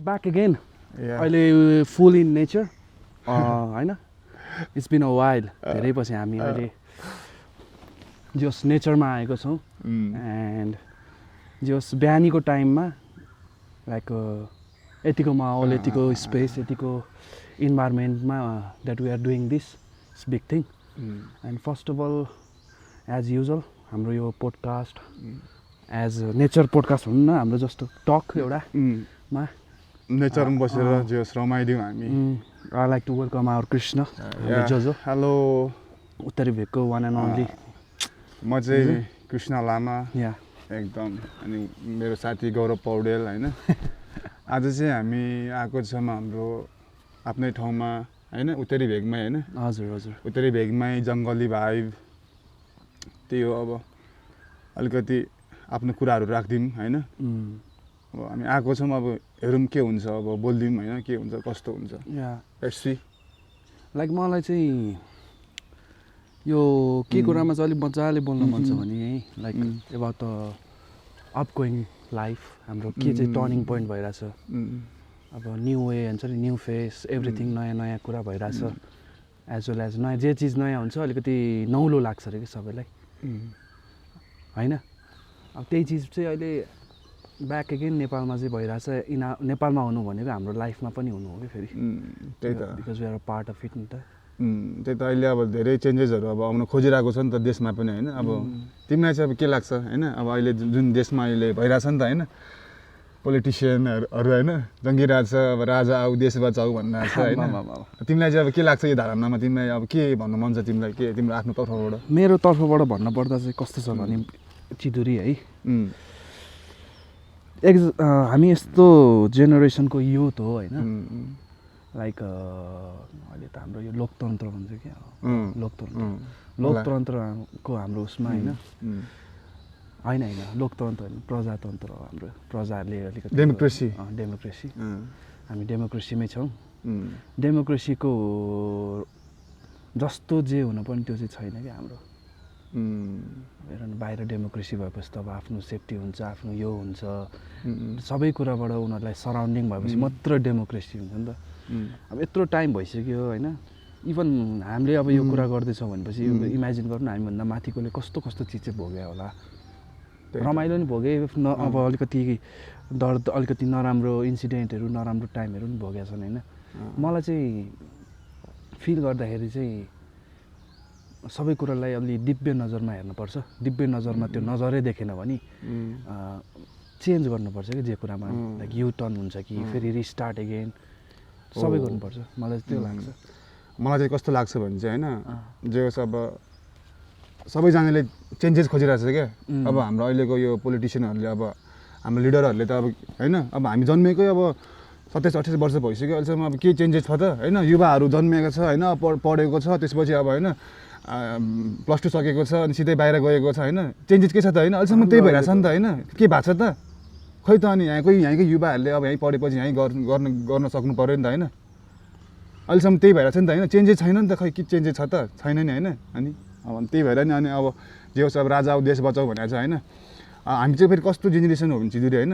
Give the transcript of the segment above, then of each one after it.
back again. अहिले full in nature. हैन? It's been a while. धेरै पछि हामी अहिले जस नेचरमा आएको छौं and जस बिहानीको टाइममा लाइक यतिको माहौल यतिको स्पेस यतिको इन्भाइरोमेन्टमा that we are doing this big thing. And first of all, as usual, हाम्रो यो पोडकास्ट एज नेचर पोडकास्ट हुन्न हाम्रो जस्तो टक एउटा मा नेचरमा बसेर जस रमाइदिउँ हामी. I like to welcome our Krishna. Jojo. Hello. उत्तरी भेगको one and only. म चाहिँ कृष्ण लामा. एकदम. अनि मेरो साथी गौरव पौडेल हैन. आज चाहिँ हामी आएको छौँ हाम्रो आफ्नै ठाउँमा हैन उत्तरी भेगमै हैन. हजुर हजुर. उत्तरी भेगमै जंगली भाइब. त्यही हो अब अलिकति आफ्नो कुराहरु राख्दिम हैन. अब हामी आएको छौँ अब हेरौँ के हुन्छ अब बोल्दिम हैन के हुन्छ कस्तो हुन्छ. Let's see. लाइक मलाई चाहिँ यो के कुरामा चाहिँ अलि मजाले बोल्न मन छ भने लाइक अबाउट द अपगोइङ लाइफ हाम्रो के चाहिँ टर्निङ पोइन्ट भइराछ. अब न्यू वे हुन्छ नि न्यू फेस एभ्रिथिङ नयाँ नयाँ कुरा भइराछ. एज वेल एज नयाँ जे चिज नयाँ हुन्छ अलिकति नौलो लाग्छ रे के सबैलाई हैन. अब त्यही चिज चाहिँ अहिले ब्याक अगेन नेपालमा चाहिँ भइरहेछ. नेपालमा हुनु भनेको हाम्रो लाइफमा पनि हुनु हो कि फेरि त्यही त because we are a part of it नि त. त्यही त अहिले अब धेरै चेन्जेसहरु अब आउन खोजिरहेको छ नि त देशमा पनि हैन. अब तिमीलाई चाहिँ अब के लाग्छ हैन अब अहिले जुन देशमा अहिले भइरहेछ नि त हैन पोलिटिशियनहरु हैन जंगीराज छ अब राजा आऊ देश बचाऊ भन्ने छ हैन. तिमीलाई चाहिँ अब के लाग्छ यो धारणामा तिमीलाई अब के भन्नु मन छ तिमीलाई के तिम्रो आफ्नो तर्फबाट. मेरो तर्फबाट भन्न पर्दा चाहिँ कस्तो छ भने चिदुरी है हामी यस्तो जेनेरेसनको युथ हो हैन. लाइक अहिले त हाम्रो यो लोकतन्त्र भन्छ के लोकतन्त्रको हाम्रो उसमा हैन हैन लोकतन्त्र हैन प्रजातन्त्र हो हाम्रो. प्रजाले अलिकति डेमोक्रेसी हामी डेमोक्रेसीमै छौं. डेमोक्रेसीको जस्तो जे हुनुपर्ने त्यो चाहिँ छैन क्या हाम्रो. हेर्नु बाहिर डेमोक्रेसी भएपछि त अब आफ्नो सेफ्टी हुन्छ आफ्नो यो हुन्छ सबै कुराबाट उनीहरूलाई सराउन्डिङ भएपछि मात्र डेमोक्रेसी हुन्छ नि त. अब यत्रो टाइम भइसक्यो हैन. इभन हामीले अब यो कुरा गर्दैछौँ भनेपछि इमेजिन गर्नु हामीभन्दा माथिकोले कस्तो कस्तो चिज चाहिँ भोग्यो होला. रमाइलो नि भोगे अब अलिकति दर्द अलिकति नराम्रो इन्सिडेन्टहरू नराम्रो टाइमहरू पनि भोगेका छन् हैन. मलाई चाहिँ फिल गर्दाखेरि चाहिँ सबै कुरालाई अलि दिव्य नजरमा हेर्नुपर्छ. दिव्य नजरमा त्यो नजरै देखेन भने चेन्ज गर्नुपर्छ कि जे कुरामा लाइक यु टर्न हुन्छ कि फेरि रिस्टार्ट अगेन सबै गर्नुपर्छ. मलाई त्यो लाग्छ. मलाई चाहिँ कस्तो लाग्छ भने चाहिँ हैन जे होस् अब सबैजनाले चेन्जेस खोजिरहेछ क्या. अब हाम्रो अहिलेको यो पोलिटिशियनहरुले अब हाम्रो लिडरहरुले त अब हैन अब हामी जन्मेकै अब 27-28 वर्ष भइसक्यो. अहिलेसम्म अब के चेन्जेस छ त हैन. युवाहरू जन्मेको छ हैन पढेको छ त्यसपछि अब हैन +2 सकेको छ अनि सिधै बाहिर गएको छ हैन. चेन्जेस के छ त हैन अहिलेसम्म त्यही भइरहेछ नि त हैन. के भएको छ त खै त अनि यहाँकै युवाहरूले अब यहीँ पढेपछि यहीँ गर्न सक्नु पर्यो नि त हैन. अहिलेसम्म त्यही भइरहेछ नि त हैन. चेन्जेस छैन नि त खै के चेन्जेस छ त छैन नि हैन. अनि अब त्यही भएर नि अनि अब जे होस् अब राजा आऊ देश बचाऊ भनेको छ हैन. हामी चाहिँ फेरि कस्तो जेनेरेसन हो भने चिदुरी हैन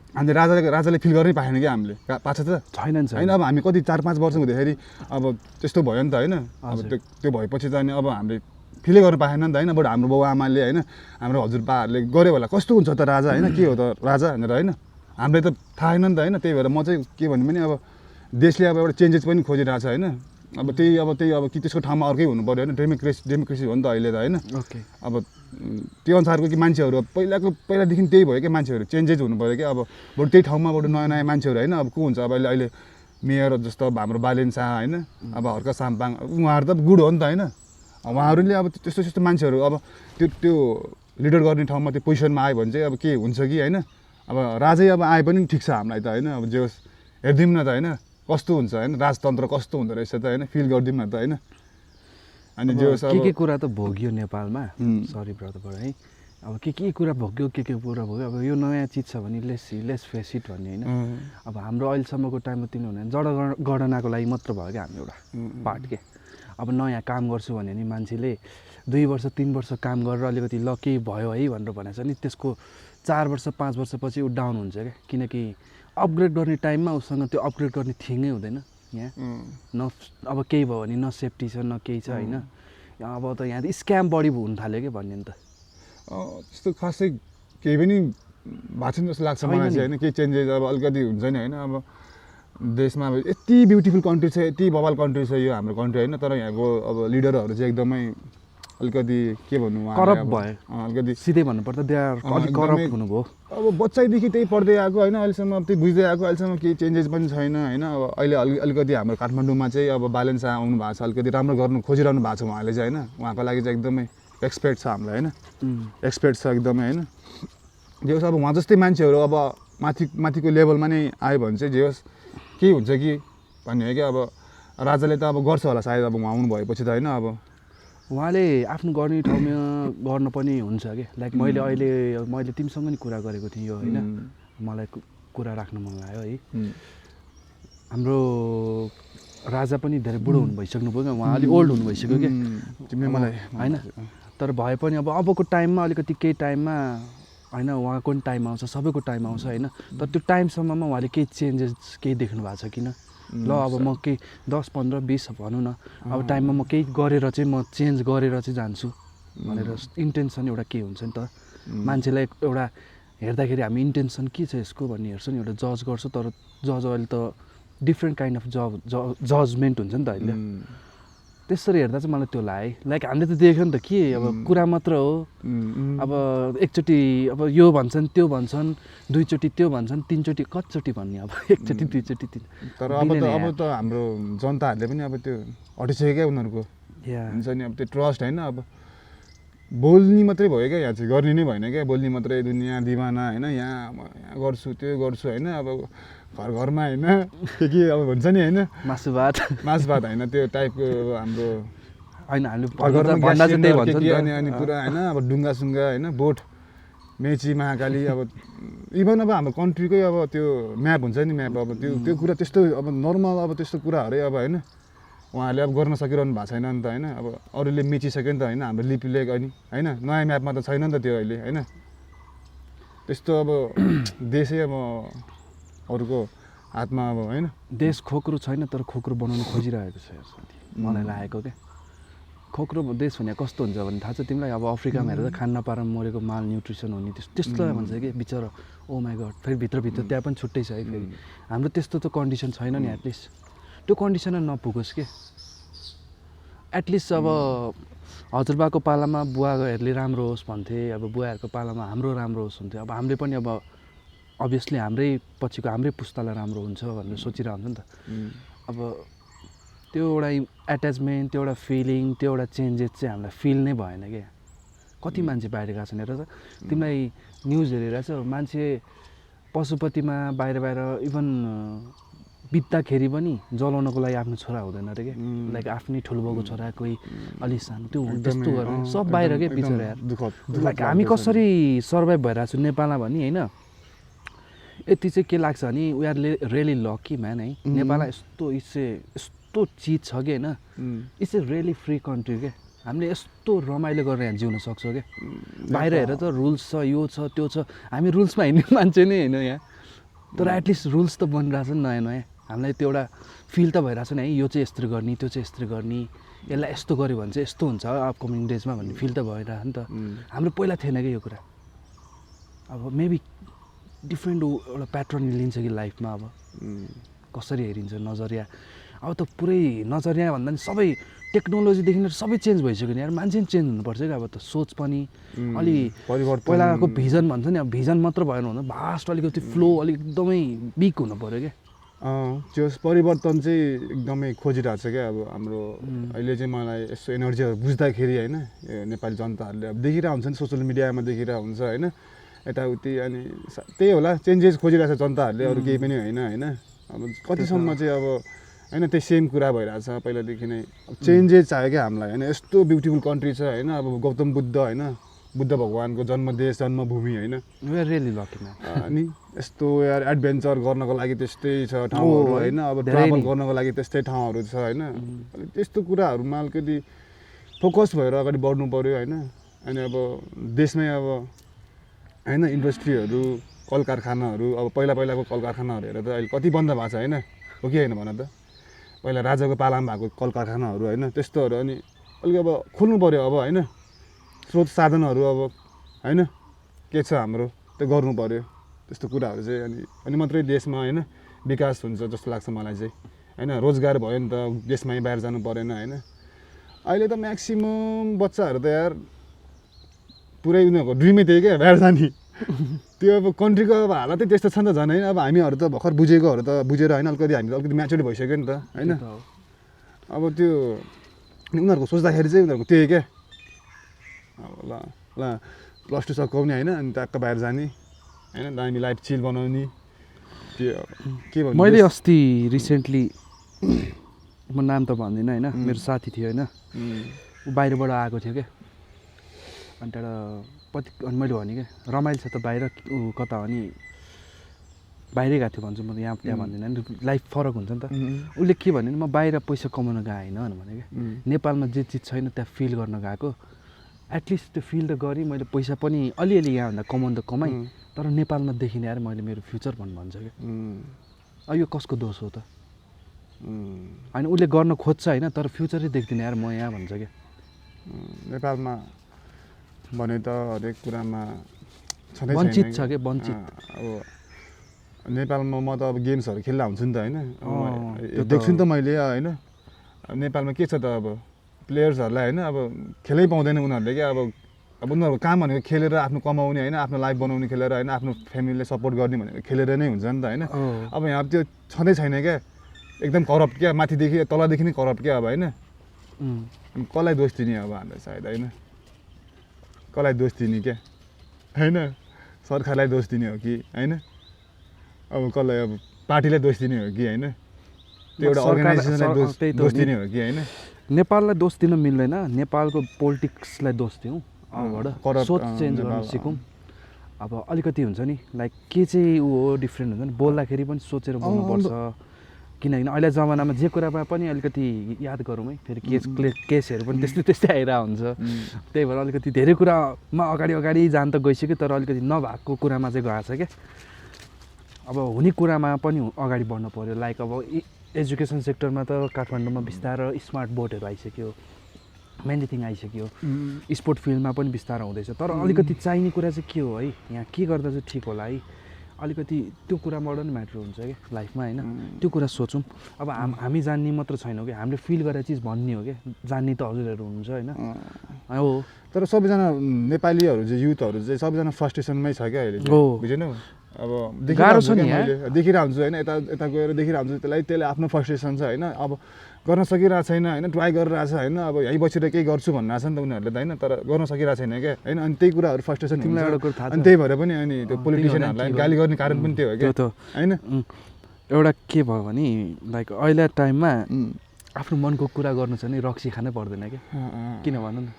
हामीले राजाले फिल गर्नै पाएन क्या हामीले पाछ त छैन हैन. अब हामी कति 4-5 वर्ष हुँदाखेरि अब त्यस्तो भयो नि त हैन. अब त्यो भएपछि त अनि अब हामीले फिलै गर्न पाएन नि त हैन. बट हाम्रो बाउ आमाले हैन हाम्रो हजुरबाहरूले गर्यो होला कस्तो हुन्छ त राजा हैन के हो त राजा भनेर हैन. हामीलाई त थाहा छैन नि त हैन. त्यही भएर म चाहिँ के भन्नु भने अब देशले अब एउटा चेन्जेस पनि खोजिरहेछ हैन. अब त्यही अब कि त्यसको ठाउँमा अर्कै हुनु पर्यो हैन. डेमोक्रेसी हो नि त अहिले त हैन. अब त्यो अनुसारको कि मान्छेहरू पहिलादेखि त्यही भयो क्या मान्छेहरू चेन्जेस हुनु पर्यो क्या. अब बरु त्यही ठाउँमा बरु नयाँ नयाँ मान्छेहरू हैन. अब को हुन्छ अब अहिले मेयर जस्तो अब हाम्रो बालेन शाह हैन अब हर्क साम्पाङ उहाँहरू त गुड हो नि त हैन. उहाँहरूले अब त्यस्तो मान्छेहरू अब त्यो लिडर गर्ने ठाउँमा त्यो पोजिसनमा आयो भने चाहिँ अब के हुन्छ कि हैन. अब राजै अब आए पनि ठिक छ हामीलाई त हैन. अब जे होस् हेर्दिउँ न त हैन कस्तो हुन्छ हैन राजतन्त्र कस्तो हुँदो रहेछ त हैन फिल गर्दिउँ न त हैन. अनि जे होस् के कुरा त भोग्यो नेपालमा सरी ब्रदर है. अब के कुरा भोग्यो के कुरा भोग्यो. अब यो नयाँ चिज छ भने लेस फेस इट भन्ने हैन. अब हाम्रो अहिलेसम्मको टाइममा तिन हुने जनगणनाको लागि मात्र भयो क्या हाम्रो एउटा पार्ट के. अब नयाँ काम गर्छु भने नि मान्छेले 2 वर्ष 3 वर्ष काम गरेर अलिकति ल केही भयो है भनेर भनेछ नि त्यसको 4 वर्ष 5 वर्षपछि उ डाउन हुन्छ क्या. किनकि अपग्रेड गर्ने टाइममा उसँग त्यो अपग्रेड गर्ने थिङै हुँदैन यहाँ न अब केही भयो भने न सेफ्टी छ न केही छ होइन अब त यहाँ त स्क्याम बढी हुन थाल्यो कि भन्ने नि त त्यस्तो खासै केही पनि भएको छैन जस्तो लाग्छ मलाई चाहिँ होइन केही चेन्जेस अब अलिकति हुन्छ नि होइन अब देशमा अब यति ब्युटिफुल कन्ट्री छ यति बवाल कन्ट्री छ यो हाम्रो कन्ट्री होइन तर यहाँको अब लिडरहरू चाहिँ एकदमै अलिकति के भन्नु करप्ट भयो अलिकति सिधै भन्नुपर्दा दे आर अलिक करप्ट हुनुभयो अब बच्चैदेखि त्यही पढ्दै आएको होइन अहिलेसम्म अब त्यही बुझ्दै आएको अहिलेसम्म केही चेन्जेस पनि छैन होइन अब अहिले अलिकति हाम्रो काठमाडौँमा चाहिँ अब बालेन शाह आउनु भएको छ अलिकति राम्रो गर्नु खोजिरहनु भएको छ उहाँले चाहिँ होइन उहाँको लागि चाहिँ एकदमै एक्सपेक्ट छ हामीलाई होइन एक्सपेक्ट छ एकदमै होइन जे होस् अब उहाँ जस्तै मान्छेहरू अब माथिको लेभलमा नै आयो भने चाहिँ जे होस् केही हुन्छ कि भन्ने हो कि अब राजाले त अब गर्छ होला सायद अब उहाँ आउनु भएपछि त होइन अब उहाँले आफ्नो गर्ने ठाउँमा गर्न पनि हुन्छ कि लाइक मैले तिमीसँग नि कुरा गरेको थिएँ यो होइन मलाई कुरा राख्न मन लाग्यो है हाम्रो राजा पनि धेरै बुढो हुनु भइसक्नुभयो क्या उहाँ अलिक ओल्ड हुनु भइसक्यो कि तिमीले मलाई होइन तर भए पनि अबको टाइममा अलिकति केही टाइममा होइन उहाँको पनि टाइम आउँछ सबैको टाइम आउँछ होइन तर त्यो टाइमसम्ममा उहाँले केही चेन्जेस केही देख्नु भएको छ किन ल अब म केही 10, 15, 20 भनौँ न अब टाइममा म केही गरेर चाहिँ म चेन्ज गरेर चाहिँ जान्छु भनेर इन्टेन्सन एउटा के हुन्छ नि त मान्छेलाई एउटा हेर्दाखेरि हामी इन्टेन्सन के छ यसको भन्ने हेर्छ नि एउटा जज गर्छ तर जज अहिले त डिफ्रेन्ट काइन्ड अफ जजमेन्ट हुन्छ नि त अहिले त्यसरी हेर्दा चाहिँ मलाई त्यो लाग्यो लाइक हामीले त देख्यो नि त के अब कुरा मात्र हो अब एकचोटि अब यो भन्छन् त्यो भन्छन् दुईचोटि त्यो भन्छन् तिनचोटि कतिचोटि भन्ने अब एकचोटि दुईचोटि तर अब त हाम्रो जनताहरूले पनि अब त्यो हटिसक्यो क्या उनीहरूको हुन्छ नि अब त्यो ट्रस्ट होइन अब बोल्ने मात्रै भयो क्या यहाँ चाहिँ गर्ने नै भएन क्या बोल्ने मात्रै दुनियाँ दिवाना होइन यहाँ गर्छु त्यो गर्छु होइन अब घरमा होइन के अब भन्छ नि होइन मासु भात होइन त्यो टाइपको हाम्रो होइन हामीले अनि पुरा होइन अब ढुङ्गासुङ्गा होइन बोट मेची महाकाली अब इभन अब हाम्रो कन्ट्रीकै अब त्यो म्याप हुन्छ नि म्याप अब त्यो कुरा त्यस्तो अब नर्मल अब त्यस्तो कुराहरू अब होइन उहाँहरूले अब गर्न सकिरहनु भएको छैन नि त होइन अब अरूले मिचिसक्यो नि त होइन हाम्रो लिपिले अनि होइन नयाँ म्यापमा त छैन नि त त्यो अहिले होइन त्यस्तो अब देशै अब अरूको हातमा अब होइन देश खोक्रो छैन तर खोक्रो बनाउनु खोजिरहेको छ मलाई लागेको क्या खोक्रो देश भने कस्तो हुन्छ भने थाहा छ तिमीलाई अब अफ्रिकामा हेरेर खान नपाएर मरेको माल न्युट्रिसन हुने त्यस्तो भन्छ कि बिचरा ओ माई गड फेरि भित्रभित्र त्यहाँ पनि छुट्टै छ है फेरि हाम्रो त्यस्तो त कन्डिसन छैन नि एटलिस्ट त्यो कन्डिसनमा नपुगोस् कि एटलिस्ट अब हजुरबाको पालामा बुवाहरूले राम्रो होस् भन्थे अब बुवाहरूको पालामा हाम्रो राम्रो होस् हुन्थ्यो अब हामीले पनि अब अभियसली हाम्रै पछिको हाम्रै पुस्तालाई राम्रो हुन्छ भनेर सोचिरहेको हुन्छ नि त अब त्यो एउटा एट्याचमेन्ट त्यो एउटा फिलिङ त्यो एउटा चेन्जेस चाहिँ हामीलाई फिल नै भएन क्या कति मान्छे बाहिर गएको छन् हेर त तिमीलाई न्युज हेरिरहेछ मान्छे पशुपतिमा बाहिर इभन बित्दाखेरि पनि जलाउनको लागि आफ्नो छोरा हुँदैन अरे क्या लाइक आफ्नै ठुलोबाउको छोरा कोही अलिक सानो त्यो त्यस्तो गरेर सब बाहिर क्या बिचरा यार लाइक हामी कसरी सर्भाइभ भइरहेको छु नेपालमा भने होइन यति चाहिँ के लाग्छ भने we are really lucky man है नेपालमा यस्तो चिज छ कि होइन it's a really free country क्या हामीले यस्तो रमाइलो गरेर यहाँ जिउन सक्छौँ क्या बाहिर हेर त रुल्स छ यो छ त्यो छ हामी रुल्समा हिँड्ने मान्छे नै होइन यहाँ तर एटलिस्ट रुल्स त बनिरहेछ नि नयाँ हामीलाई त्यो एउटा फिल त भइरहेछ नि है यो चाहिँ यस्तो गर्ने त्यो चाहिँ यस्तो गर्ने यसलाई यस्तो गऱ्यो भने चाहिँ यस्तो हुन्छ अपकमिङ डेजमा भन्ने फिल त भइरहेछ नि त हाम्रो पहिला थिएन कि यो कुरा अब मेबी डिफ्रेन्ट एउटा प्याटर्न लिन्छ कि लाइफमा अब कसरी हेरिन्छ नजरिया अब त पुरै नजरिया भन्दा नि सबै टेक्नोलोजीदेखि सबै चेन्ज भइसक्यो नि यार मान्छे पनि चेन्ज हुनुपर्छ क्या अब त सोच पनि अलि पहिलाको भिजन भन्छ नि अब भिजन मात्र भएन भने भास्ट अलिकति फ्लो अलिक एकदमै बिग हुनु पऱ्यो क्या त्यो परिवर्तन चाहिँ एकदमै खोजिरहेको छ क्या अब हाम्रो अहिले चाहिँ मलाई यस्तो एनर्जीहरू बुझ्दाखेरि होइन नेपाली जनताहरूले अब देखिरहेको हुन्छ नि सोसियल मिडियामा देखिरहेको हुन्छ होइन यताउति अनि त्यही होला चेन्जेस खोजिरहेको छ जनताहरूले अरू केही पनि होइन अब कतिसम्म चाहिँ अब होइन त्यही सेम कुरा भइरहेछ पहिलादेखि नै चेन्जेस चाहियो क्या हामीलाई होइन यस्तो ब्युटिफुल कन्ट्री छ होइन अब गौतम बुद्ध होइन बुद्ध भगवान्को जन्मदेश जन्मभूमि होइन रियली लकी अनि यस्तो यार एडभेन्चर गर्नको लागि त्यस्तै छ ठाउँहरू होइन अब ट्राभल गर्नको लागि त्यस्तै ठाउँहरू छ होइन त्यस्तो कुराहरूमा अलिकति फोकस भएर अगाडि बढ्नु पऱ्यो होइन अनि अब देशमै अब होइन इन्डस्ट्रीहरू कल कारखानाहरू अब पहिलाको कल कारखानाहरू हेरेर त अहिले कति बन्द भएको छ होइन हो कि होइन भन त पहिला राजाको पालामा भएको कल कारखानाहरू होइन त्यस्तोहरू अनि अलिक अब खोल्नु पऱ्यो अब होइन स्रोत साधनहरू अब होइन के छ हाम्रो त्यो गर्नु पऱ्यो त्यस्तो कुराहरू चाहिँ अनि मात्रै देशमा होइन विकास हुन्छ जस्तो लाग्छ मलाई चाहिँ होइन रोजगार भयो नि त देशमै बाहिर जानु परेन होइन अहिले त म्याक्सिमम बच्चाहरू त यार पुरै उनीहरूको ड्रिमै त्यही क्या बाहिर जाने त्यो अब कन्ट्रीको अब हालतै त्यस्तो छ नि त झन् होइन अब हामीहरू त भर्खर बुझेकोहरू त बुझेर होइन अलिकति हामी अलिकति म्याच्योर भइसक्यो नि त होइन अब त्यो उनीहरूको सोच्दाखेरि चाहिँ उनीहरूको त्यही क्या अब ल +2 सकाउने होइन अनि ट्याक्क बाहिर जाने होइन दामी लाइफ चिल बनाउने त्यो के भन्नु मैले अस्ति रिसेन्टली म नाम त भन्दिनँ होइन मेरो साथी थियो होइन ऊ बाहिरबाट आएको थियो क्या अनि त्यहाँबाट अनि मैले भनेँ क्या रमाइलो छ त बाहिर ऊ कता हो नि बाहिरै गएको थियो भन्छु म यहाँ त्यहाँ भन्दिनँ नि लाइफ फरक हुन्छ नि त उसले के भन्यो म बाहिर पैसा कमाउन गएँ होइन भने क्या नेपालमा जे चिज छैन त्यहाँ फिल गर्न गएको एटलिस्ट त्यो फिल त गरेँ मैले पैसा पनि अलिअलि यहाँभन्दा कमाउनु त कमाएँ तर नेपालमा देखिने यार मैले मेरो फ्युचर भन्छ क्या यो कसको दोष हो त होइन उसले गर्न खोज्छ होइन तर फ्युचरै देख्दिनँ यार म यहाँ भन्छ क्या नेपालमा भने त हरेक कुरामा छँदै वञ्चित छ क्या वञ्चित अब नेपालमा म त अब गेम्सहरू खेल्दा हुन्छु नि त होइन देख्छु नि त मैले होइन नेपालमा के छ त अब प्लेयर्सहरूलाई होइन अब खेलै पाउँदैन उनीहरूले क्या अब उनीहरूको काम भनेको खेलेर आफ्नो कमाउने होइन आफ्नो लाइफ बनाउने खेलेर होइन आफ्नो फ्यामिलीलाई सपोर्ट गर्ने भनेको खेलेर नै हुन्छ नि त होइन अब यहाँ त्यो छँदै छैन क्या एकदम करप्ट क्या माथिदेखि तलदेखि नै करप्ट क्या अब होइन कसलाई दोष दिने अब हामीलाई सायद होइन कसलाई दोष दिने क्या होइन सरकारलाई दोष दिने हो कि होइन अब कसलाई अब पार्टीलाई दोष दिने हो कि होइन त्यो एउटा अर्गनाइजेसनलाई दोष दिने हो कि होइन नेपाललाई दोष दिन मिल्दैन नेपालको पोलिटिक्सलाई दोष दिउँ अबबाट सोच चेन्ज गर्न सिकौँ अब अलिकति हुन्छ नि लाइक के चाहिँ ऊ हो डिफ्रेन्ट हुन्छ नि बोल्दाखेरि पनि सोचेर बोल्नुपर्छ किनकि अहिले जमानामा जे कुरामा पनि अलिकति याद गरौँ है फेरि केसहरू पनि त्यस्तै आइरहेको हुन्छ त्यही भएर अलिकति धेरै कुरामा अगाडि जान त गइसक्यो तर अलिकति नभएको कुरामा चाहिँ गएको छ क्या अब हुने कुरामा पनि अगाडि बढ्नु पऱ्यो लाइक अब एजुकेसन सेक्टरमा त काठमाडौँमा बिस्तारै स्मार्ट बोर्डहरू आइसक्यो मेनी थिङ आइसक्यो स्पोर्ट फिल्डमा पनि बिस्तारै हुँदैछ तर अलिकति चाहिने कुरा चाहिँ के हो है यहाँ के गर्दा चाहिँ ठिक होला है अलिकति त्यो कुराबाट पनि म्याटर हुन्छ क्या लाइफमा होइन त्यो कुरा सोचौँ अब हामी जान्ने मात्र छैनौँ कि हामीले फिल गरेर चिज भन्ने हो क्या जान्ने त हजुरहरू हुनुहुन्छ होइन हो तर सबैजना नेपालीहरू चाहिँ युथहरू चाहिँ सबैजना फ्रस्ट्रेसनमै छ क्या अहिले बुझेनौ अब गाह्रो छ नि देखिरहेको हुन्छु होइन यता गएर देखिरहेको हुन्छु त्यसले आफ्नो फ्रस्ट्रेसन छ होइन अब गर्न सकिरहेको छैन होइन ट्राई गरिरहेको छ होइन अब यहीँ बसेर केही गर्छु भनिरहेको छ नि त उनीहरूले त होइन तर गर्न सकिरहेको छैन क्या होइन अनि त्यही कुराहरू फ्रस्ट्रेसन अनि त्यही भएर पनि अनि त्यो पोलिटिसियनहरूलाई गाली गर्ने कारण पनि त्यो हो क्या होइन एउटा के भयो भने लाइक अहिले टाइममा आफ्नो मनको कुरा गर्नु छ नि रक्सी खानै पर्दैन क्या किन भनौँ न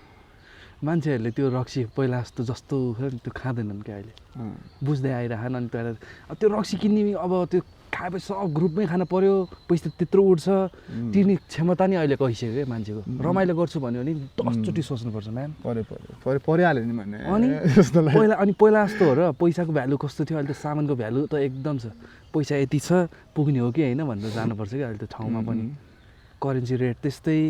मान्छेहरूले त्यो रक्सी पहिला जस्तो त्यो खाँदैनन् क्या अहिले बुझ्दै आइरहन् अनि त्यो रक्सी किन्ने अब त्यो खाएपछि सब ग्रुपमै खानु पर्यो पैसा त्यत्रो उठ्छ तिर्ने क्षमता नै अहिले गइसक्यो क्या मान्छेको रमाइलो गर्छु भन्यो भने 10 चोटि सोच्नुपर्छ म्याम परिहाल्यो नि भन्ने अनि पहिला जस्तो हो र पैसाको भ्यालु कस्तो थियो अहिले त सामानको भ्यालु त एकदम छ पैसा यति छ पुग्ने हो कि होइन भनेर जानुपर्छ क्या अहिले त ठाउँमा पनि करेन्सी रेट त्यस्तै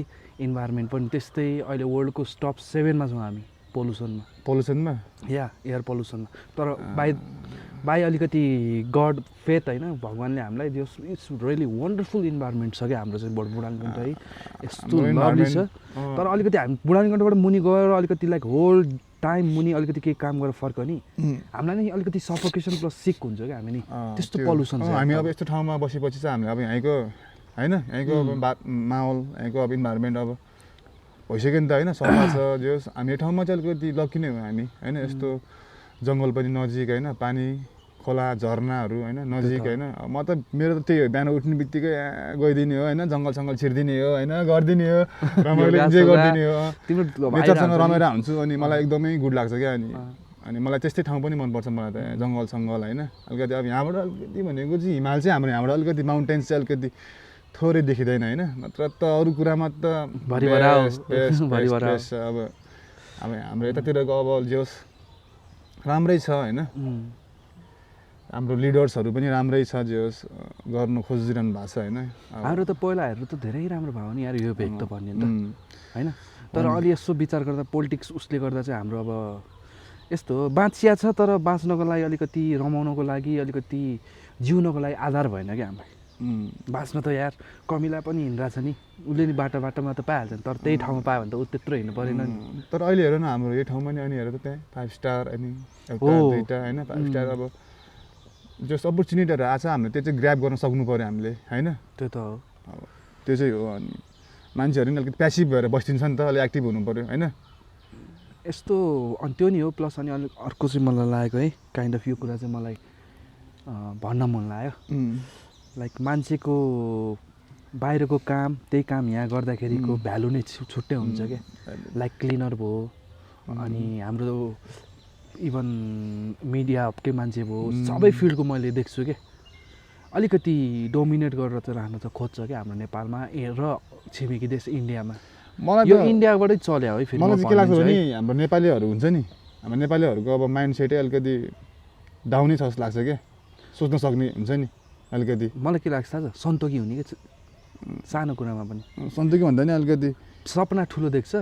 इन्भाइरोमेन्ट पनि त्यस्तै अहिले वर्ल्डको टप 7मा छौँ हामी पोल्युसनमा या एयर पोल्युसनमा तर बाई अलिकति गड फेथ होइन भगवान्ले हामीलाई इट्स रियली वन्डरफुल इन्भाइरोमेन्ट छ क्या हाम्रो चाहिँ बुढानीकण्ठ है यस्तो लभली छ तर अलिकति हामी बुढानीकण्ठबाट मुनि गएर अलिकति लाइक होल टाइम मुनि अलिकति केही काम गरेर फर्क्यो नि हामीलाई नै अलिकति सफोकेसन प्लस सिक हुन्छ क्या हामी नि त्यस्तो पोल्युसन छ हामी अब यस्तो ठाउँमा बसेपछि चाहिँ हामीले अब यहीँको होइन यहीँको अब माहौल यहीँको अब इन्भाइरोमेन्ट अब भइसक्यो नि त होइन सफा छ जो हामी ठाउँमा चाहिँ अलिकति लकी नै हो हामी होइन यस्तो जङ्गल पनि नजिक होइन पानी खोला झरनाहरू होइन नजिक होइन म त मेरो त त्यही हो बिहान उठ्ने बित्तिकै गइदिने हो होइन जङ्गल छिर्दिने हो होइन गरिदिने हो रमाइलो इन्जोय गरिदिने हो नेचरसँग रमाइलो हुन्छु अनि मलाई एकदमै गुड लाग्छ क्या अनि मलाई त्यस्तै ठाउँ पनि मनपर्छ मलाई त जङ्गल होइन अलिकति अब यहाँबाट अलिकति भनेको चाहिँ हिमाल चाहिँ हाम्रो यहाँबाट अलिकति माउन्टेन्स चाहिँ अलिकति थोरै देखिँदैन होइन नत्र त अरू कुरामा त अब हाम्रो यतातिरको अब जे होस् राम्रै छ होइन हाम्रो लिडर्सहरू पनि राम्रै छ जे होस् गर्नु खोजिरहनु भएको छ होइन हाम्रो त पहिला हेर्नु त धेरै राम्रो भयो नि यार यो भेग त भन्ने त होइन तर अलि यसो विचार गर्दा पोलिटिक्स उसले गर्दा चाहिँ हाम्रो अब यस्तो हो बाँचिया छ तर बाँच्नको लागि अलिकति रमाउनको लागि अलिकति जिउनको लागि आधार भएन क्या हामीलाई बाँच्न त यार कमिला पनि हिँडिरहेछ नि उसले नि बाटोमा त पाइहाल्छ नि तर त्यही ठाउँमा पायो भने त ऊ त्यत्रो हिँड्नु परेन नि तर अहिले हेर न हाम्रो यो ठाउँमा नि अनि हेर त त्यहाँ 5 स्टार अनि एउटा दुईटा होइन 5 स्टार अब जस अपर्च्युनिटीहरू आछ हामीले त्यो चाहिँ ग्र्याब गर्न सक्नु पऱ्यो हामीले होइन त्यो त हो अब त्यो चाहिँ हो अनि मान्छेहरू नि अलिकति प्यासिभ भएर बस्दिन्छ नि त अलिक एक्टिभ हुनु पऱ्यो होइन यस्तो अनि त्यो नि हो प्लस अनि अलिक अर्को चाहिँ मलाई लागेको है काइन्ड अफ यो कुरा चाहिँ मलाई भन्न मन लाग्यो लाइक मान्छेको बाहिरको काम त्यही काम यहाँ गर्दाखेरिको भ्यालु नै छुट्टै हुन्छ क्या लाइक क्लिनर भयो अनि हाम्रो इभन मिडियाकै मान्छे भयो सबै फिल्डको मैले देख्छु क्या अलिकति डोमिनेट गरेर चाहिँ राख्न त खोज्छ क्या हाम्रो नेपालमा र छिमेकी देश इन्डियामा मलाई यो इन्डियाबाटै चल्यो है फेरि मलाई चाहिँ के लाग्छ भने हाम्रो नेपालीहरू हुन्छ नि हाम्रो नेपालीहरूको अब माइन्ड सेटै अलिकति डाउनै छ जस्तो लाग्छ क्या सोच्न सक्ने हुन्छ नि अलिकति मलाई के लाग्छ थाहा छ सन्तोकी हुने क्या सानो कुरामा पनि सन्तोकी भन्दा नि अलिकति सपना ठुलो देख्छ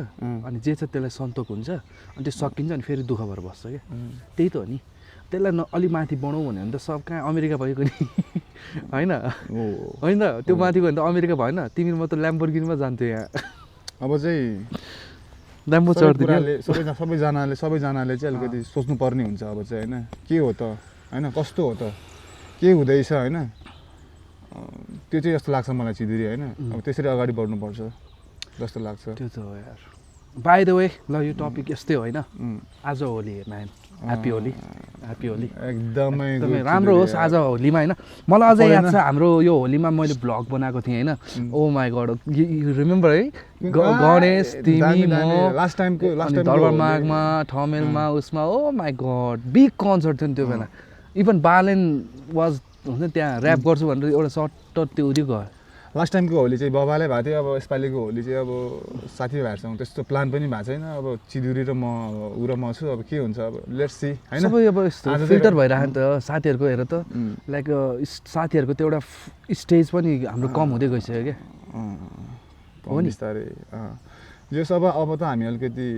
अनि जे छ त्यसलाई सन्तोक हुन्छ अनि त्यो सकिन्छ अनि फेरि दुःख भएर बस्छ क्या त्यही त हो नि त्यसलाई अलि माथि बढाउँ भन्यो भने त सब कहाँ अमेरिका भएको नि होइन होइन त्यो माथि गयो भने त अमेरिका भएन तिमी म त ल्याम्बोर्गिनीमा जान्थ्यो यहाँ अब चाहिँ ल्याम्बो चढ्दियो सबैजनाले चाहिँ अलिकति सोच्नुपर्ने हुन्छ अब चाहिँ होइन के हो त होइन कस्तो हो त के हुँदैछ होइन त्यो चाहिँ जस्तो लाग्छ मलाई चिदुरी होइन अब त्यसरी अगाडि बढ्नुपर्छ जस्तो लाग्छ त्यो त हो यार बाई द वे ल यो टपिक यस्तै होइन आज होली म्यान ह्याप्पी होली एकदमै राम्रो होस् आज होलीमा होइन मलाई अझै याद छ हाम्रो यो होलीमा मैले भ्लग बनाएको थिएँ होइन ओ माई गड रिमेम्बर है गणेश तिमी म लास्ट टाइमको दरबारमागमा ठमेलमा उसमा ओ माई गड बिग कन्सर्ट थियो नि त्यो बेला इभन बालेन वाज हुन्छ त्यहाँ ऱ्याप गर्छु भनेर एउटा सर्ट त्यो उयो गयो लास्ट टाइमको होली चाहिँ बबाले भएको थियो अब यसपालिको होली चाहिँ अब साथीभाइहरूसँग त्यस्तो प्लान पनि भएको छैन अब चिदुरी र म ऊ र म छु अब के हुन्छ अब लेट्स सी हैन सबै अब यस्तो फिल्टर भइरहेको नि त साथीहरूको हेर त लाइक साथीहरूको त्यो एउटा स्टेज पनि हाम्रो कम हुँदै गइसक्यो क्या हो नि बिस्तारै जस अब त हामी अलिकति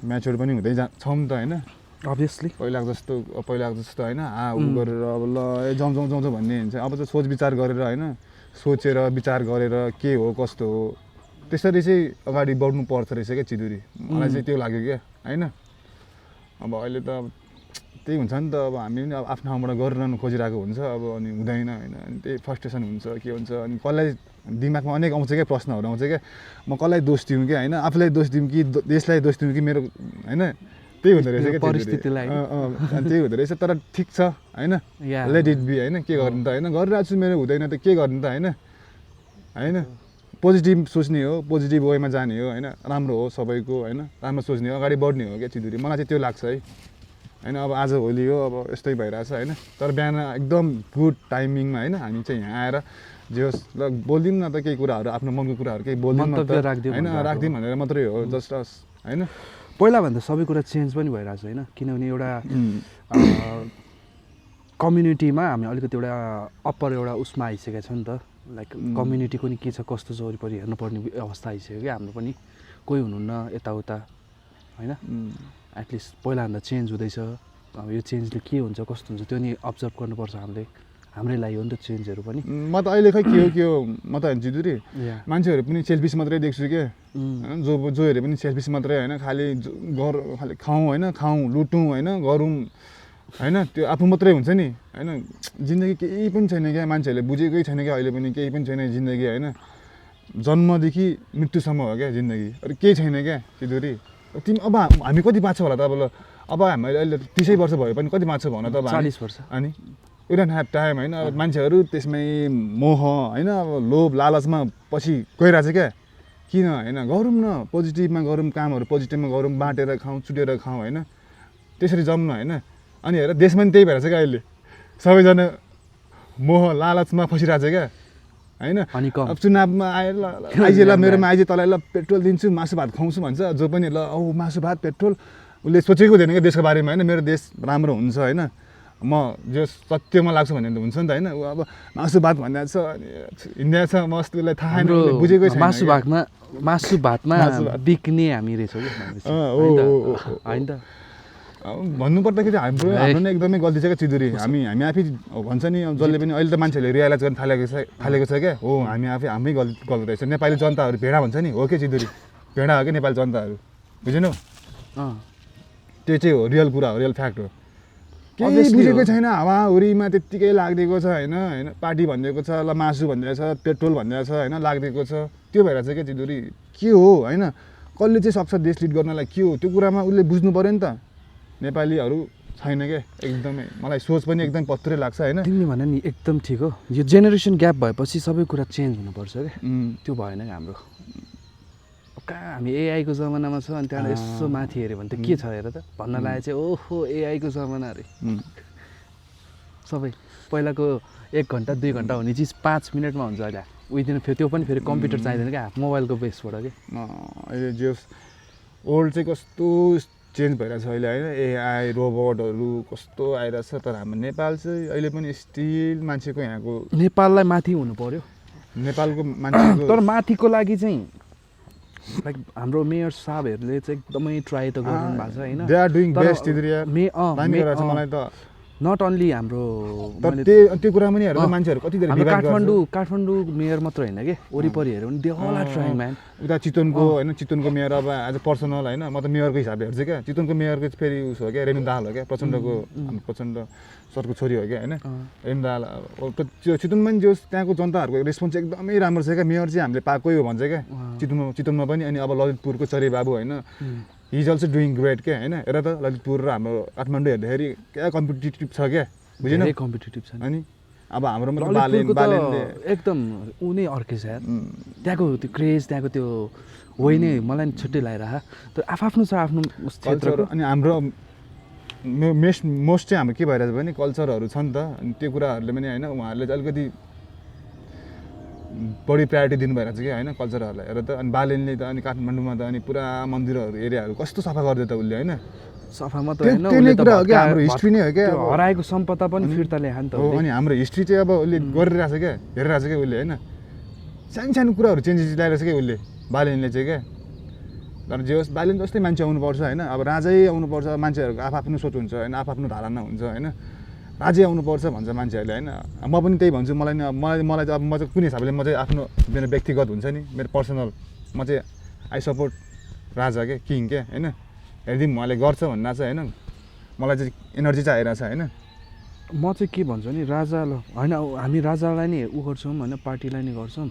म्याच्योर पनि हुँदै छौँ नि त होइन अभियसली पहिलाको जस्तो होइन ऊ गरेर अब ल जाउँ भन्ने हुन्छ अब त सोच विचार गरेर होइन सोचेर विचार गरेर के हो कस्तो हो त्यसरी चाहिँ अगाडि बढ्नु पर्छ रहेछ क्या चिदुरी मलाई चाहिँ त्यो लाग्यो क्या होइन अब अहिले त अब त्यही हुन्छ नि त अब हामी पनि अब आफ्नो ठाउँबाट गरिरहनु खोजिरहेको हुन्छ अब अनि हुँदैन होइन अनि त्यही फ्रस्ट्रेसन हुन्छ के हुन्छ अनि कसलाई दिमागमा अनेक आउँछ क्या प्रश्नहरू आउँछ क्या म कसलाई दोष दिउँ कि होइन आफूलाई दोष दिउँ कि देशलाई दोष दिउँ कि मेरो होइन त्यही हुँदो रहेछ क्या परिस्थितिलाई त्यही हुँदो रहेछ तर ठिक छ होइन लेट इट बी होइन के गर्नु त होइन गरिरहेको छु मेरो हुँदैन त के गर्नु त होइन पोजिटिभ सोच्ने हो पोजिटिभ वेमा जाने हो होइन राम्रो हो सबैको होइन राम्रो सोच्ने हो अगाडि बढ्ने हो क्या चिदुरी मलाई चाहिँ त्यो लाग्छ है होइन अब आज होली हो अब यस्तै भइरहेछ होइन तर बिहान एकदम गुड टाइमिङमा होइन हामी चाहिँ यहाँ आएर जे होस् ल बोलिदिउँ न त केही कुराहरू आफ्नो मनको कुराहरू केही बोलिदिउँ न त होइन राखिदिउँ भनेर मात्रै हो जस्ट होइन पहिलाभन्दा सबै कुरा चेन्ज पनि भइरहेको छ होइन किनभने एउटा कम्युनिटीमा हामी अलिकति एउटा अप्पर एउटा उसमा आइसकेको छ नि त लाइक कम्युनिटीको नि के छ कस्तो छ वरिपरि हेर्नुपर्ने अवस्था आइसक्यो क्या हाम्रो पनि कोही हुनुहुन्न यताउता होइन एटलिस्ट पहिलाभन्दा चेन्ज हुँदैछ अब यो चेन्जले के हुन्छ कस्तो हुन्छ त्यो नि अब्जर्भ गर्नुपर्छ हामीले हाम्रै लागि हो नि त चेन्जहरू पनि म त अहिले खै के हो म त चिदुरी मान्छेहरू पनि सेल्फिस मात्रै देख्छु क्या जो हेरे पनि सेल्फिस मात्रै होइन खालि खालि खाउँ होइन खाउँ लुटौँ होइन गरौँ होइन त्यो आफू मात्रै हुन्छ नि होइन जिन्दगी केही पनि छैन क्या मान्छेहरूले बुझेकै छैन क्या अहिले पनि केही पनि छैन जिन्दगी होइन जन्मदेखि मृत्युसम्म हो क्या जिन्दगी अरू केही छैन क्या चिदुरी तिमी अब हामी कति बाँच्छ होला त अब हामी अहिले 30 वर्ष भयो पनि कति बाँच्छ भन त अब 40 वर्ष अनि वी डोन्ट ह्याभ टाइम होइन अब मान्छेहरू त्यसमै मोह होइन अब लोभ लालचमा पछि गइरहेछ क्या किन होइन गरौँ न पोजिटिभमा गरौँ कामहरू पोजिटिभमा गरौँ बाँटेर खाउँ चुटेर खाउँ होइन त्यसरी जाउँ न होइन अनि हेर देशमा पनि त्यही भइरहेछ क्या अहिले सबैजना मोह लालचमा फसिरहेछ क्या होइन अब चुनावमा आएर आइजे ल मेरोमा आइजे तँलाई ल पेट्रोल दिन्छु मासु भात खुवाउँछु भन्छ जो पनि ल औ मासु भात पेट्रोल उसले सोचेको हुँदैन क्या देशको बारेमा होइन मेरो देश राम्रो हुन्छ होइन म जो सत्यमा लाग्छु भन्ने हुन्छ नि त होइन ऊ अब मासु भात भनिरहेको छ अनि हिँडिरहेको छ म उसलाई थाहा छैन उसले बुझेकै छैन मासु भातमा बिक्ने हामी रहेछौँ कि होइन त भन्नुपर्दाखेरि हाम्रो नै एकदमै गल्ती छ क्या चिदुरी हामी आफै भन्छ नि जसले पनि अहिले त मान्छेहरूले रियलाइज गर्न थालेको छ क्या हो हामी आफै हाम्रै गल्ती रहेछ नेपाली जनताहरू भेडा भन्छ नि हो के चिदुरी भेडा हो क्या नेपाली जनताहरू बुझेनौ त्यो चाहिँ हो रियल कुरा हो रियल फ्याक्ट हो केही बुझेकै छैन हावाहुरीमा त्यत्तिकै लागिदिएको छ होइन पार्टी भनिदिएको छ ल मासु भनिदिएको छ पेट्रोल भनिदिएको छ होइन लागिदिएको छ त्यो भएर चाहिँ के चिदुरी के हो होइन कसले चाहिँ सक्छ देश लिड गर्नलाई के हो त्यो कुरामा उसले बुझ्नु पऱ्यो नि त नेपालीहरू छैन क्या एकदमै मलाई सोच पनि एकदम पत्रै लाग्छ होइन तिमीले भने नि एकदम ठिक हो यो जेनेरेसन ग्याप भएपछि सबै कुरा चेन्ज हुनुपर्छ क्या त्यो भएन क्या हाम्रो कहाँ हामी एआईको जमानामा छ अनि त्यहाँबाट यसो माथि हेऱ्यो भने त के छ हेर त भन्न लागे चाहिँ ओहो एआईको जमाना अरे सबै पहिलाको 1 घन्टा 2 घन्टा हुने चिज 5 मिनटमा हुन्छ अहिले विदिन त्यो पनि फेरि कम्प्युटर चाहिँदैन क्या मोबाइलको बेसबाट के अहिले जे ओल्ड चाहिँ कस्तो चेन्ज भइरहेछ अहिले होइन एआई रोबोटहरू कस्तो आइरहेछ तर हाम्रो नेपाल चाहिँ अहिले पनि स्टिल मान्छेको यहाँको नेपाललाई माथि हुनु पर्यो नेपालको मान्छेको तर माथिको लागि चाहिँ लाइक हाम्रो मेयर साहबहरूले चाहिँ एकदमै ट्राई त गर्नु भएको छ होइन दे आर डुइङ बेस्ट मलाई त नट अन्ली हाम्रो त्यो कुरामा नि हेर्दा मान्छेहरू कति धेरै विवाद गर्छ काठमाडौँ मेयर मात्र होइन के वरिपरि हेऱ्यो भने they all are trying man उता चितवनको होइन चितवनको मेयर अब एज अ पर्सनल होइन म त मेयरको हिसाबले हेर्छु क्या चितवनको मेयरको फेरि उस हो क्या रेणु दाहाल हो क्या प्रचण्डको प्रचण्ड सरको छोरी हो क्या होइन रेणु दाहाल त्यो चितवनमा पनि जो त्यहाँको जनताहरूको रेस्पोन्स एकदमै राम्रो छ क्या मेयर चाहिँ हामीले पाएकै हो भन्छ क्या चितवनमा पनि अनि अब ललितपुरको चरे बाबु होइन he is also doing great क्या होइन हेर त ललितपुर र हाम्रो काठमाडौँ हेर्दाखेरि क्या कम्पिटिटिभ छ क्या बुझेन कम्पिटिटिभ छ अनि अब हाम्रोमा बालेनले एकदम ऊ नै अर्कै छ यार त्यहाँको त्यो क्रेज त्यहाँको त्यो होइ नै मलाई नि छुट्टै लागिरह तर आफ्नो छ आफ्नो क्षेत्रको अनि हाम्रो मोस्ट चाहिँ हाम्रो के भइरहेछ भने कल्चरहरू छ नि त अनि त्यो कुराहरूले पनि होइन उहाँहरूले चाहिँ अलिकति बढी प्रायोरिटी दिनु भइरहेछ कि होइन कल्चरहरूलाई हेर त अनि बालेनले त अनि काठमाडौँमा त अनि पुरा मन्दिरहरू एरियाहरू कस्तो सफा गरिदियो त उसले होइन सफा मात्र होइन कुरा हो क्या हाम्रो हिस्ट्री नै हो क्या हराएको सम्पदा पनि फिर्ता ल्याए नि त हो अनि हाम्रो हिस्ट्री चाहिँ अब उसले गरिरहेछ क्या हेरिरहेछ क्या उसले होइन सानो कुराहरू चेन्जेस ल्याइरहेछ क्या उसले बालेनले चाहिँ क्या तर जे होस् बालेन जस्तै मान्छे आउनुपर्छ होइन अब राजै आउनुपर्छ मान्छेहरूको आफ्नो सोच हुन्छ होइन आफ्नो धारणा हुन्छ होइन राजै आउनुपर्छ भन्छ मान्छेहरूले होइन म पनि त्यही भन्छु मलाई नि मलाई चाहिँ अब म चाहिँ कुन हिसाबले म चाहिँ आफ्नो मेरो व्यक्तिगत हुन्छ नि मेरो पर्सनल म चाहिँ आई सपोर्ट राजा क्या किङ क्या होइन हेरिदिउँ उहाँले गर्छ भन्दा चाहिँ होइन मलाई चाहिँ एनर्जी चाहिँ आइरहेछ होइन म चाहिँ के भन्छु नि राजा होइन हामी राजालाई नै उ गर्छौँ होइन पार्टीलाई नै गर्छौँ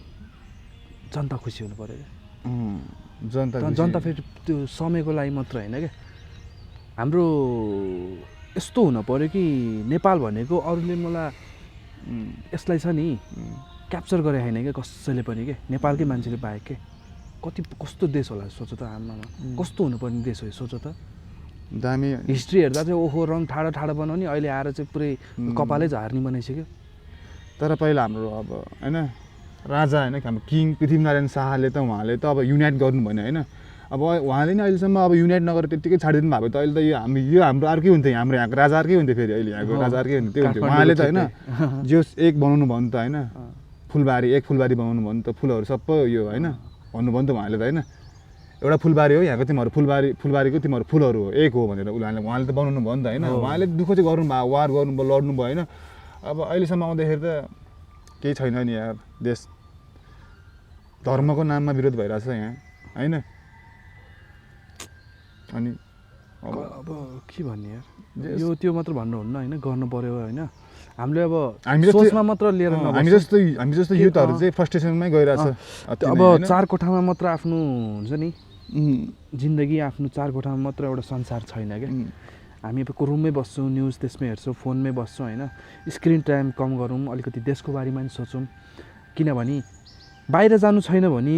जनता खुसी हुनु पऱ्यो क्या जनता फेरि त्यो समयको लागि मात्र होइन क्या हाम्रो यस्तो हुन पऱ्यो कि नेपाल भनेको अरूले मलाई यसलाई छ नि क्याप्चर गरे होइन क्या कसैले पनि के नेपालकै मान्छेले बाहेक के कस्तो देश होला सोच त आमामा कस्तो हुनुपर्ने देश हो सोच त दामी हिस्ट्री हेर्दा चाहिँ ओहो रङ ठाडो बनाउने अहिले आएर चाहिँ पुरै कपालै झार्ने बनाइसक्यो तर पहिला हाम्रो अब होइन राजा होइन हाम्रो किङ पृथ्वीनारायण शाहले त उहाँले त अब युनाइट गर्नु भने होइन अब उहाँले नै अहिलेसम्म अब युनाइट नगरेर त्यत्तिकै छाडिदिनु भएको त अहिले त यो हाम्रो अर्कै हुन्थ्यो हाम्रो यहाँको राजा अर्कै हुन्थ्यो फेरि अहिले यहाँको राजा अर्कै हुन्थ्यो त्यो हुन्थ्यो उहाँले त होइन जोस एक बनाउनु भयो नि त होइन फुलबारी बनाउनु भयो नि त फुलहरू सबै यो होइन भन्नुभयो नि त उहाँले त होइन एउटा फुलबारी हो यहाँको तिमीहरू फुलबारीको तिमीहरू फुलहरू हो एक हो भनेर उहाँले त बनाउनु भयो नि त होइन उहाँले दुःख चाहिँ गर्नुभयो वार गर्नुभयो लड्नु भयो होइन अब अहिलेसम्म आउँदाखेरि त केही छैन नि यार देश धर्मको नाममा विरोध भइरहेछ यहाँ होइन अनि अब के भन्ने यार यो त्यो मात्र भन्नुहुन्न होइन गर्नु पर्यो होइन हामीले अब सोचमा मात्र लिएर हामी जस्तो युथहरू चाहिँ फ्रस्ट्रेसनमै गइरहेछ अब 4 कोठामा मात्र आफ्नो हुन्छ नि जिन्दगी आफ्नो 4 कोठामा मात्र एउटा संसार छैन क्या हामी अब रुममै बस्छौँ न्युज त्यसमै हेर्छौँ फोनमै बस्छौँ होइन स्क्रिन टाइम कम गरौँ अलिकति देशको बारेमा पनि सोचौँ किनभने बाहिर जानु छैन भने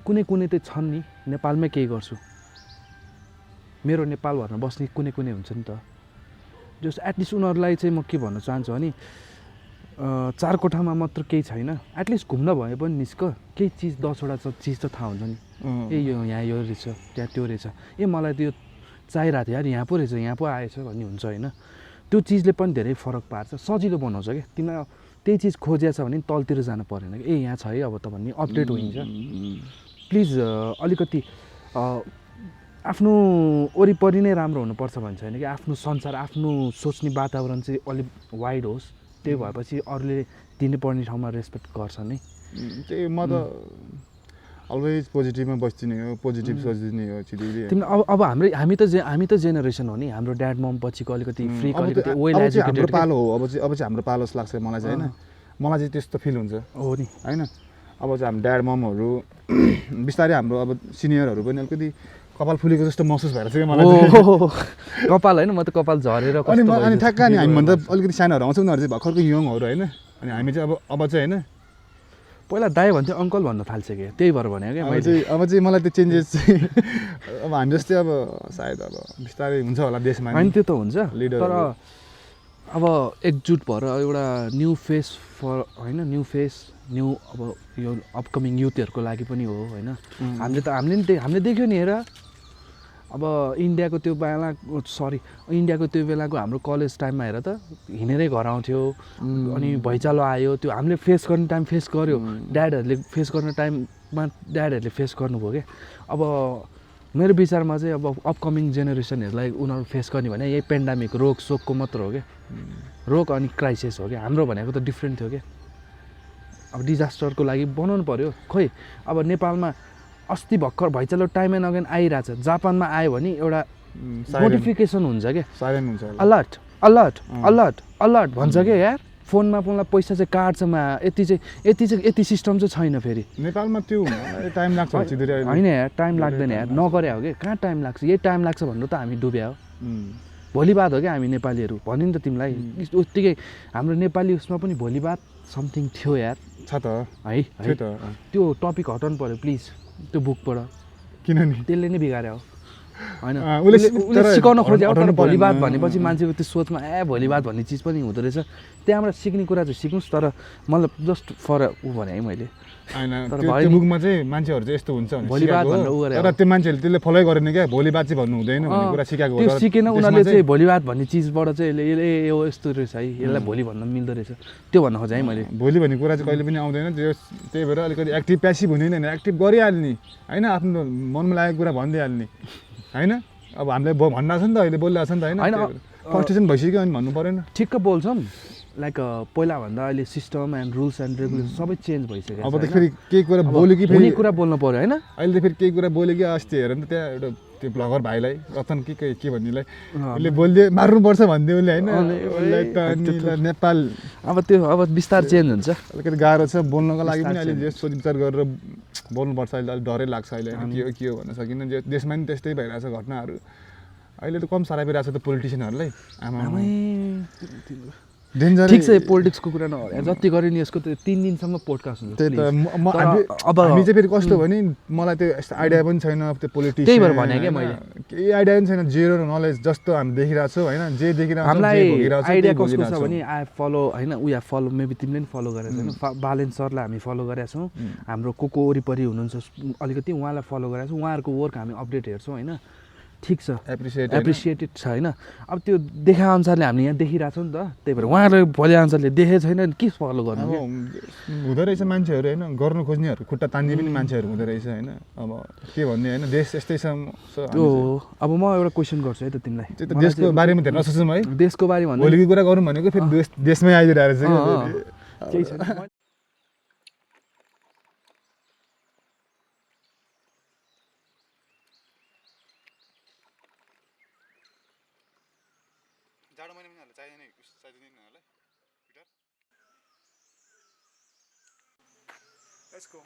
कुनै चाहिँ छन् नि नेपालमै केही गर्छु मेरो नेपाल भन्न बस्ने कुनै हुन्छ नि त जस एटलिस्ट उनीहरूलाई चाहिँ म के भन्न चाहन्छु भने 4 कोठामा मात्र केही छैन एटलिस्ट घुम्न भए पनि निस्क केही चिज 10वटा चिज त थाहा हुन्छ नि ए यो यहाँ यो रहेछ त्यहाँ त्यो रहेछ ए मलाई त्यो चाहिरहेको थियो यार यहाँ पो रहेछ यहाँ पो आएछ भन्ने हुन्छ होइन त्यो चिजले पनि धेरै फरक पार्छ, सजिलो बनाउँछ क्या। तिमीलाई त्यही चिज खोजिया छ भने तलतिर जानु परेन कि यहाँ छ है अब त भन्ने अपडेट हुन्छ। प्लिज अलिकति आफ्नो वरिपरि नै राम्रो हुनुपर्छ भन्छ होइन कि, आफ्नो संसार आफ्नो सोच्ने वातावरण चाहिँ अलिक वाइड होस्, त्यही भएपछि अरूले दिनुपर्ने ठाउँमा रेस्पेक्ट गर्छ नि। त्यही म त अलवेज पोजिटिभमा बस्दिने हो, पोजिटिभ सोचिदिने हो चिडिले। तिमी अब हामी त जेनेरेसन हो नि, हाम्रो ड्याड मम पछिको अलिकति फ्री अलिकति वेल एजुकेटेड हाम्रो पालो हो। अब चाहिँ हाम्रो पालो जस्तो लाग्छ मलाई चाहिँ होइन, मलाई चाहिँ त्यस्तो फिल हुन्छ हो नि होइन। अब चाहिँ हाम्रो ड्याड ममहरू बिस्तारै हाम्रो अब सिनियरहरू पनि अलिकति कपाल फुलेको जस्तो महसुस भएर चाहिँ मलाई कपाल होइन, म त कपाल झरेर अनि ठ्याक्क नि हामीभन्दा अलिकति सानोहरू आउँछ, उनीहरू चाहिँ भर्खरको यङहरू होइन। अनि हामी चाहिँ अब चाहिँ होइन, पहिला दाइ भन्थ्यो अङ्कल भन्न थाल्छ कि, त्यही भएर भने क्या मैले। अब चाहिँ मलाई त्यो चेन्जेस चाहिँ अब हामी जस्तै अब सायद अब बिस्तारै हुन्छ होला देशमा। होइन त्यो त हुन्छ, लिडर तर अब एकजुट भएर एउटा न्यू फेस फर होइन, न्यू फेस न्यू अब यो अपकमिङ युथहरूको लागि पनि हो होइन। हामीले देख्यो नि हेर, अब इन्डियाको त्यो बेलाको हाम्रो कलेज टाइममा हेर त, हिँडेरै घर आउँथ्यो अनि भैँचालो आयो, त्यो हामीले फेस गर्ने टाइम फेस गऱ्यो, ड्याडहरूले फेस गर्ने टाइममा ड्याडहरूले फेस गर्नुभयो क्या। अब मेरो विचारमा चाहिँ अब अपकमिङ जेनेरेसनहरूलाई उनीहरू फेस गर्ने भने यही पेन्डामिक रोग सोकको मात्र हो क्या, रोग अनि क्राइसिस हो क्या। हाम्रो भनेको त डिफ्रेन्ट थियो क्या, अब डिजास्टरको लागि बनाउनु पऱ्यो। खोइ अब नेपालमा अस्ति भर्खर भैँचालो टाइम एन्ड अगेन आइरहेछ, जापानमा आयो भने एउटा नोटिफिकेसन हुन्छ क्या, अलर्ट अलर्ट अलर्ट अलर्ट भन्छ क्या यार, फोनमा पैसा चाहिँ काट्छमा, यति सिस्टम चाहिँ छैन फेरि नेपालमा। त्यो टाइम लाग्छ होइन यार, टाइम लाग्दैन यार, नगरे हो कि कहाँ टाइम लाग्छ, यही टाइम लाग्छ भन्नु त हामी डुब्या हो। भोलि बाद हो क्या हामी नेपालीहरू, भन्यो नि त तिमीलाई उत्तिकै हाम्रो नेपाली उसमा पनि भोलि बाद समथिङ थियो यार, छ त है त्यो टपिक हटाउनु पऱ्यो प्लिज त्यो बुकबाट, किनभने त्यसले नै बिगार्यो होइन। उसले सिकाउन खोज्यो तर भोलि बाद भनेपछि मान्छेको त्यो सोचमा भोलि बाद भन्ने चिज पनि हुँदो रहेछ। त्यहाँबाट सिक्ने कुरा चाहिँ सिक्नुहोस्, तर मतलब जस्ट फर भने है मैले होइन त्यो बुकमा चाहिँ मान्छेहरू चाहिँ यस्तो हुन्छ भोलि बाद भनेर उ गरेर, तर त्यो मान्छेहरूले त्यसले फलो गरेन क्या, भोलि बाद चाहिँ भन्नु हुँदैन भन्ने कुरा सिकाएको हो। त्यो सिकेन उनीहरूले चाहिँ भोलि बाद भन्ने चिजबाट चाहिँ यसले यो यस्तो रहेछ है, यसलाई भोलि भन्न मिल्दो रहेछ, त्यो भन्न खोजेँ है मैले। भोलि भन्ने कुरा चाहिँ कहिले पनि आउँदैन, त्यही भएर अलिकति एक्टिभ प्यासिभ हुँदैन, एक्टिभ गरिहाल्ने होइन, आफ्नो मनमा लागेको कुरा भनिदिइहाल्ने होइन। अब हामीले भनिरहेको छ नि त, अहिले बोलिरहेको छ नि त होइन, फ्रस्ट्रेसन भइसक्यो अनि भन्नु परेन। ठिक्क बोल्छौँ, लाइक पहिलाभन्दा अहिले system and rules and regulation सबै चेन्ज भइसक्यो। अब त फेरि केही कुरा बोल्यो कि फेरि कुरा बोल्नु पऱ्यो होइन, अहिले त फेरि केही कुरा बोल्यो कि अस्ति हेर नि त त्यहाँ एउटा त्यो ब्लगर भाइलाई रतन के भन्नेलाई उसले बोलिदियो मार्नुपर्छ भनिदियो उसले होइन, उसलाई त नेपाल अब बिस्तार चेन्ज हुन्छ, अलिकति गाह्रो छ बोल्नको लागि पनि। अहिले जे सोच विचार गरेर बोल्नुपर्छ, अहिले अलिक डरै लाग्छ अहिले होइन, के हो भन्न सकिन्न। देशमा पनि त्यस्तै भइरहेछ घटनाहरू, अहिले त कम साह्रै भइरहेछ त पोलिटिसियनहरूलाई। डेन्जर ठिक छ, पोलिटिक्सको कुरा नगरे जति गऱ्यो नि यसको त 3 दिनसम्म पोडकास्ट हुन्छ। त्यही त अब हामी चाहिँ फेरि कस्तो भने मलाई त्यो यस्तो आइडिया पनि छैन त्यो पोलिटिक्स, त्यही भएर भने क्या मैले, केही आइडिया पनि छैन, जेरो नलेज जस्तो हामी देखिरहेको छौँ होइन, जे देखिरहेको हामीलाई आइडिया कसको छ भने आई फलो होइन, उयो फलो मेबी तिमीले पनि फलो गरेको छैन, बालेन सरलाई हामी फलो गरेका छौँ, हाम्रो को वरिपरि हुनुहुन्छ अलिकति उहाँलाई फलो गरेका छौँ, उहाँहरूको वर्क हामी अपडेट हेर्छौँ होइन, ठिक छ, एप्रिसिएटेड छ होइन। अब त्यो देखा अनुसारले हामीले यहाँ देखिरहेछौँ नि त, त्यही भएर उहाँहरूले भोलि अनुसारले देखेको छैन के फलो गर्नु हुँदो रहेछ मान्छेहरू होइन, गर्नु खोज्नेहरू खुट्टा तान्ने पनि मान्छेहरू हुँदो रहेछ होइन। अब के भन्ने होइन, देश यस्तै छ त्यो। अब म एउटा क्वेसन गर्छु है त तिमीलाई, त्यो त देशको बारेमा धेरै नसोचौँ है, देशको बारेमा भोलिको कुरा गरौँ भनेको फेरि देशमै आइदिरहेको रहेछ केही छैन। जाडो महिना पनि चाहिँदैन होला, Let's go.